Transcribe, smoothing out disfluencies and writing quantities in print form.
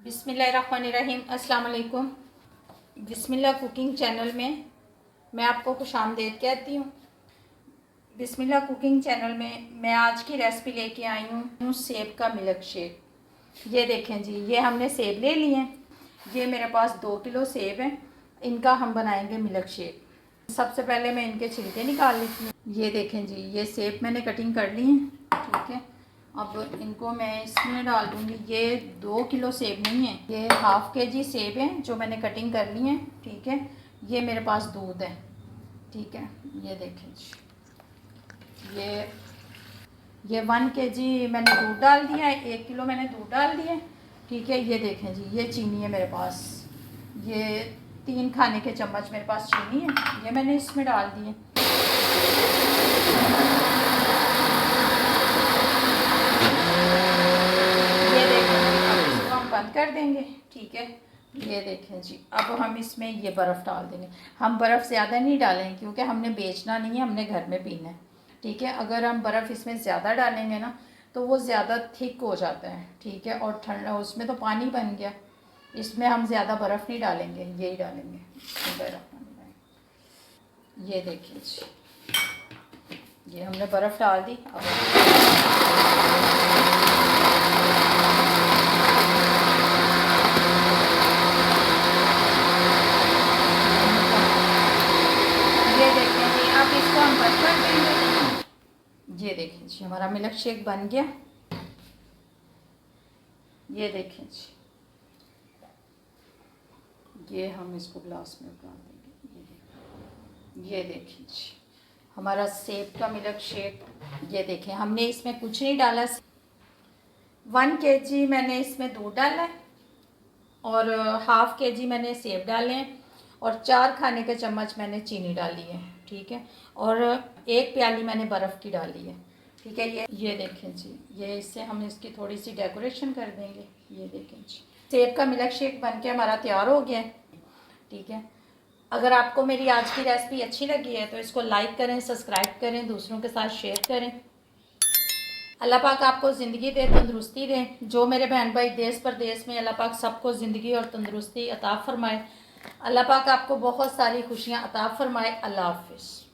बिस्मिल्लाहिर्रहमानिर्रहीम। अस्सलाम वालेकुम। बिस्मिल्लाह कुकिंग चैनल में मैं आपको खुशामदीद कहती हूँ। बिस्मिल्लाह कुकिंग चैनल में मैं आज की रेसिपी लेके आई हूँ सेब का मिल्क शेक। ये देखें जी, ये हमने सेब ले लिए हैं। ये मेरे पास 2 किलो सेब हैं। इनका हम बनाएंगे मिल्क शेक। सबसे पहले मैं इनके छिलके निकाल लेती हूँ। ये देखें जी, ये सेब मैंने कटिंग कर ली है, ठीक है। अब इनको मैं इसमें डाल दूँगी। ये 2 किलो सेब नहीं है, ये हाफ़ केजी सेब हैं जो मैंने कटिंग कर ली हैं, ठीक है। ये मेरे पास दूध है, ठीक है। ये देखें जी, ये 1 केजी मैंने दूध डाल दिया है, 1 किलो मैंने दूध डाल दिया है, ठीक है। ये देखें जी, ये चीनी है मेरे पास। ये 3 खाने के चम्मच मेरे पास चीनी है, ये मैंने इसमें डाल दी है। बंद कर देंगे, ठीक है। ये देखें जी, अब हम इसमें ये बर्फ़ डाल देंगे। हम बर्फ़ ज़्यादा नहीं डालेंगे क्योंकि हमने बेचना नहीं है, हमने घर में पीना है, ठीक है। अगर हम बर्फ़ इसमें ज़्यादा डालेंगे ना तो वो ज़्यादा थिक हो जाता है, ठीक है। और ठंडा उसमें तो पानी बन गया, इसमें हम ज़्यादा बर्फ़ नहीं डालेंगे, यही डालेंगे। ये देखिए जी, ये हमने बर्फ़ डाल दी। अब ये देखें जी, अब इसको हम बंद कर देंगे। ये देखें जी, हमारा मिल्क शेक बन गया। ये देखें जी, ये हम इसको ग्लास में उतार देंगे। ये देखें जी, हमारा सेब का मिल्क शेक। ये देखें, हमने इसमें कुछ नहीं डाला। 1 केजी मैंने इसमें दूध डाला है और हाफ़ केजी मैंने सेब डाले हैं और 4 खाने के चम्मच मैंने चीनी डाली है, ठीक है। और 1 प्याली मैंने बर्फ़ की डाली है, ठीक है। ये देखें जी, ये इससे हम इसकी थोड़ी सी डेकोरेशन कर देंगे। ये देखें जी, सेब का मिल्क शेक बन के हमारा तैयार हो गया है, ठीक है। अगर आपको मेरी आज की रेसिपी अच्छी लगी है तो इसको लाइक करें, सब्सक्राइब करें, दूसरों के साथ शेयर करें। अल्लाह पाक आपको ज़िंदगी दे, तंदुरुस्ती दे। जो मेरे बहन भाई देश परदेश में, अल्लाह पाक सबको ज़िंदगी और तंदुरुस्ती अता फ़रमाए। अल्लाह पाक आपको बहुत सारी खुशियाँ अता फ़रमाए। अल्लाह हाफ़िज़।